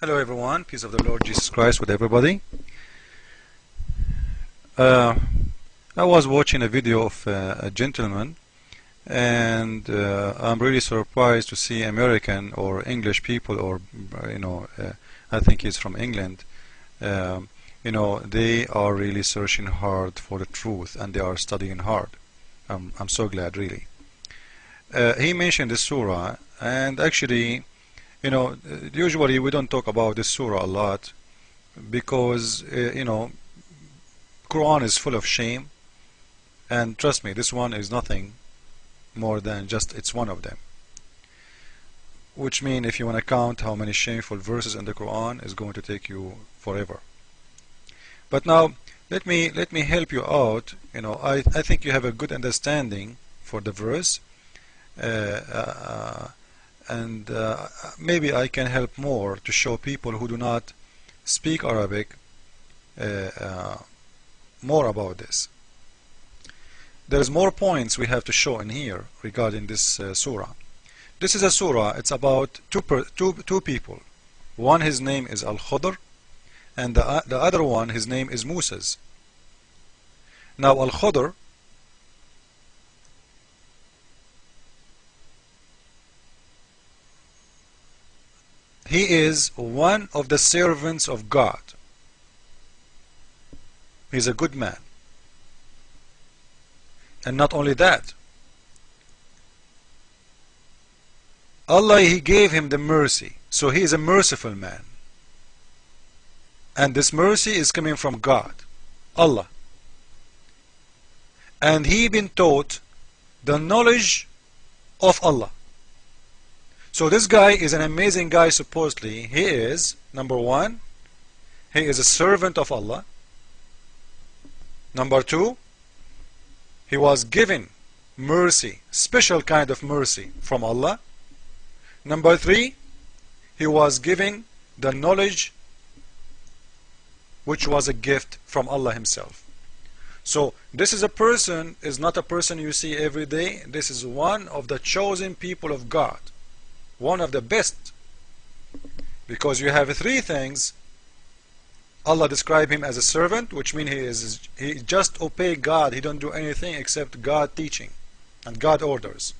Hello everyone, peace of the Lord Jesus Christ with everybody. I was watching a video of a gentleman, and I'm really surprised to see American or English people, or I think he's from England. They are really searching hard for the truth, and they are studying hard. I'm so glad, really. He mentioned the surah, and actually, usually we don't talk about this surah a lot because Quran is full of shame, and trust me, this one is nothing more than just it's one of them. Which means if you want to count how many shameful verses in the Quran, is going to take you forever. But now let me help you out. I think you have a good understanding for the verse. And maybe I can help more to show people who do not speak Arabic more about this. There's more points we have to show in here regarding this surah. This is a surah. It's about two people. One, his name is al-khidr, and the other one, his name is Moses. Now al-khidr, he is one of the servants of God. He's a good man. And not only that, Allah, He gave him the mercy. So he is a merciful man. And this mercy is coming from God, Allah. And he been taught the knowledge of Allah. So this guy is an amazing guy, supposedly. He is, number one, he is a servant of Allah. Number two, he was given mercy, special kind of mercy from Allah. Number three, he was given the knowledge which was a gift from Allah Himself. So this is a person, is not a person you see every day. This is one of the chosen people of God. One of the best, because you have three things. Allah described him as a servant, which means he just obey God. He don't do anything except God teaching and God orders.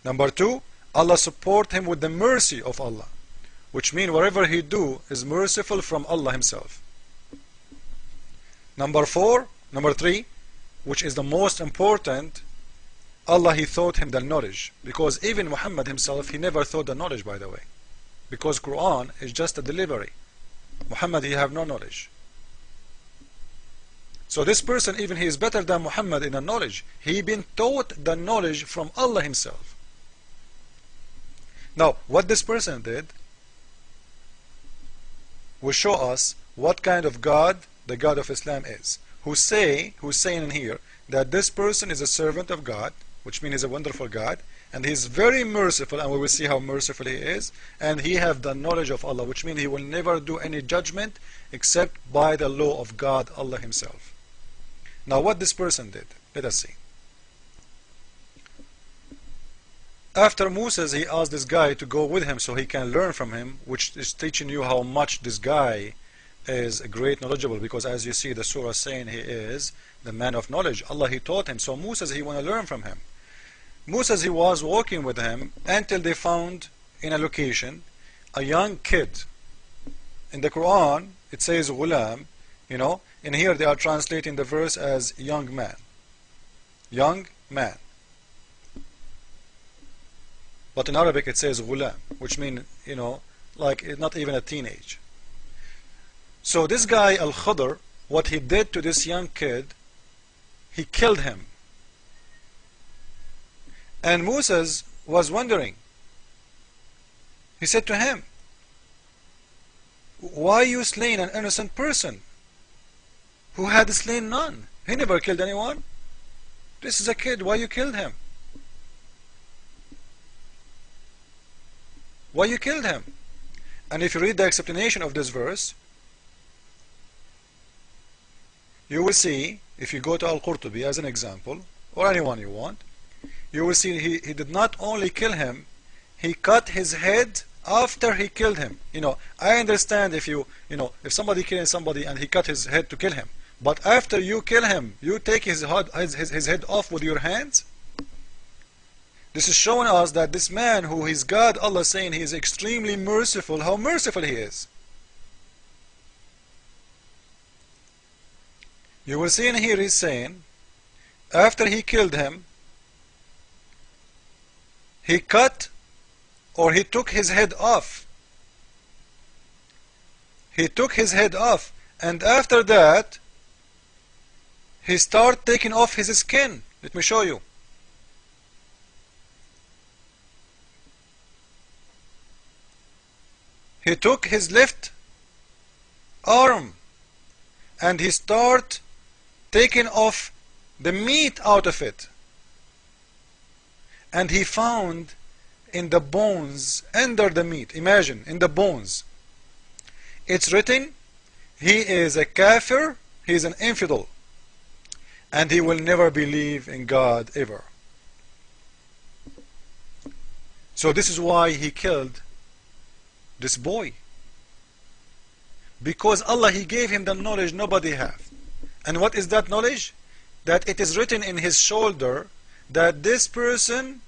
Number two, Allah support him with the mercy of Allah, which means whatever he do is merciful from Allah Himself. Number three, which is the most important, Allah, He taught him the knowledge, because even Muhammad himself, he never taught the knowledge, by the way, because Quran is just a delivery. Muhammad, he have no knowledge. So this person, even he is better than Muhammad in the knowledge. He been taught the knowledge from Allah Himself. Now what this person did will show us what kind of God the God of Islam is, who's saying in here that this person is a servant of God, which means he's a wonderful God, and he's very merciful, and we will see how merciful he is, and he have the knowledge of Allah, which means he will never do any judgment except by the law of God, Allah Himself. Now what this person did, let us see. After Moses, he asked this guy to go with him so he can learn from him, which is teaching you how much this guy is great knowledgeable, because as you see the surah saying he is the man of knowledge. Allah, He taught him. So Moses, he want to learn from him. Moses, he was walking with him until they found in a location a young kid. In the Quran it says ghulam, in here they are translating the verse as young man. Young man. But in Arabic it says ghulam, which means, like not even a teenage. So this guy al-khidr, what he did to this young kid, he killed him. And Moses was wondering. He said to him, why you slain an innocent person who had slain none? He never killed anyone. This is a kid, why you killed him? Why you killed him? And if you read the explanation of this verse, you will see, if you go to al-Qurtubi as an example, or anyone you want, you will see he did not only kill him, he cut his head after he killed him. I understand if somebody killing somebody and he cut his head to kill him, but after you kill him, you take his head off with your hands. This is showing us that this man who is God, Allah saying he is extremely merciful, how merciful he is. You will see in here he's saying, after he killed him, he cut or he took his head off. He took his head off, and after that, he started taking off his skin. Let me show you. He took his left arm and he started taking off the meat out of it. And he found in the bones, under the meat, imagine, in the bones, it's written, he is a kafir, he is an infidel, and he will never believe in God ever. So this is why he killed this boy, because Allah, he gave him the knowledge nobody have. And what is that knowledge? That it is written in his shoulder that this person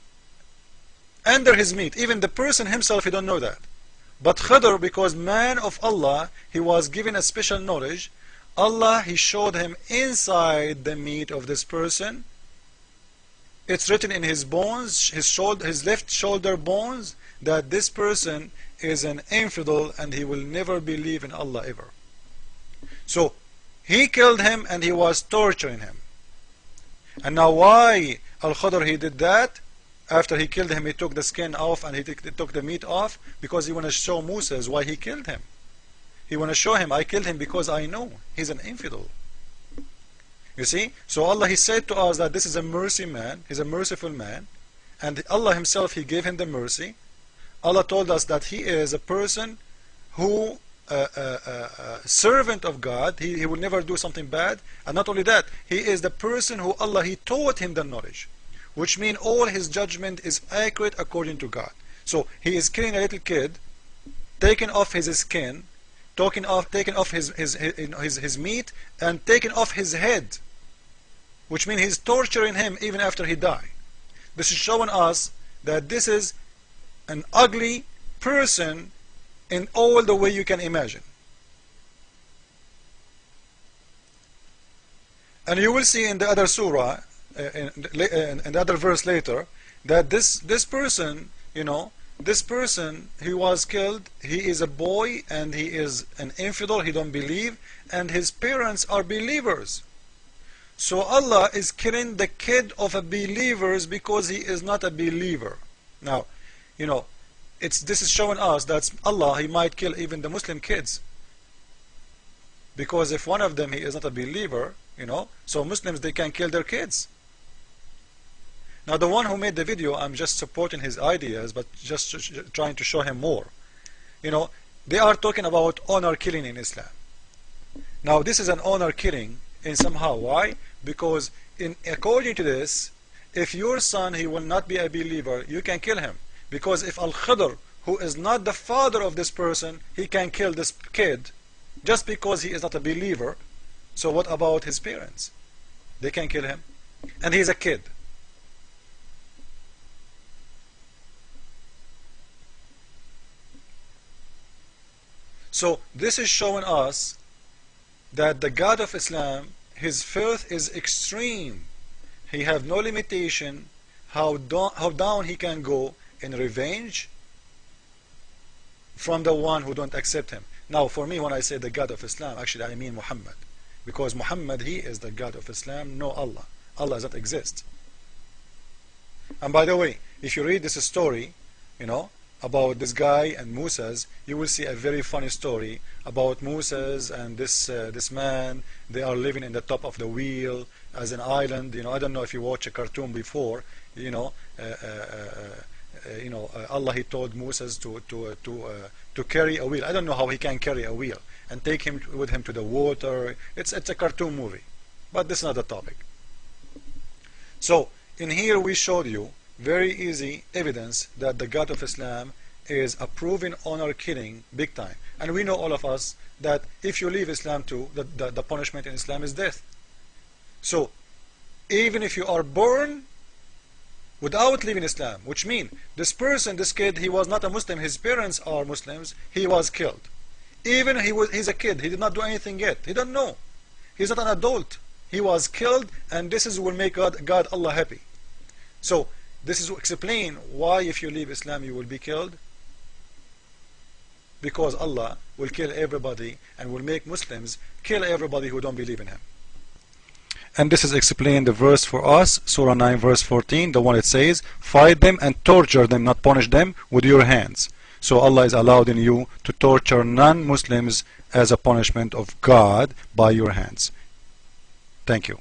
under his meat, even the person himself, he don't know that. But Khidr, because man of Allah, he was given a special knowledge. Allah, he showed him inside the meat of this person. It's written in his bones, his left shoulder bones, that this person is an infidel and he will never believe in Allah ever. So he killed him and he was torturing him. And now why al-khidr he did that? After he killed him, he took the skin off and he took the meat off, because he want to show Moses why he killed him. He want to show him, I killed him because I know he's an infidel. You see? So Allah, he said to us that this is a mercy man, he's a merciful man, and Allah himself, he gave him the mercy. Allah told us that he is a person who servant of God, he will never do something bad. And not only that, he is the person who Allah, he taught him the knowledge, which means all his judgment is accurate according to God. So he is killing a little kid, taking off his skin, taking off his meat, and taking off his head, which means he's torturing him even after he died. This is showing us that this is an ugly person in all the way you can imagine. And you will see in the other surah, in the other verse later, that this person, this person who was killed, he is a boy and he is an infidel, he don't believe, and his parents are believers. So Allah is killing the kid of a believers because he is not a believer. Now, this is showing us that Allah, he might kill even the Muslim kids, because if one of them, he is not a believer, so Muslims, they can kill their kids. Now the one who made the video, I'm just supporting his ideas, but just trying to show him more. They are talking about honor killing in Islam. Now this is an honor killing in somehow. Why? Because according to this, if your son, he will not be a believer, you can kill him. Because if al-khidr, who is not the father of this person, he can kill this kid just because he is not a believer, so what about his parents? They can kill him, and he's a kid. So this is showing us that the God of Islam, his faith is extreme. He have no limitation how down he can go in revenge from the one who don't accept him. Now for me, when I say the God of Islam, actually I mean Muhammad, because Muhammad, he is the God of Islam, no Allah. Allah does not exist. And by the way, if you read this story, about this guy and Moses, you will see a very funny story about Moses and this man. They are living in the top of the wheel as an island. I don't know if you watch a cartoon before. Allah, he told Moses to carry a wheel. I don't know how he can carry a wheel and take him with him to the water. It's a cartoon movie, but this is not the topic. So in here we showed you very easy evidence that the God of Islam is approving honor killing big time. And we know, all of us, that if you leave Islam too, the punishment in Islam is death. So even if you are born without leaving Islam, which means this person, this kid, he was not a Muslim, his parents are Muslims, he was killed. Even he's a kid, he did not do anything yet, he don't know, he's not an adult, he was killed, and this is will make God Allah happy. So this is to explain why if you leave Islam you will be killed, because Allah will kill everybody and will make Muslims kill everybody who don't believe in him. And this is explained the verse for us, Surah 9 verse 14, the one it says, fight them and torture them, not punish them, with your hands. So Allah is allowing you to torture non-Muslims as a punishment of God by your hands. Thank you.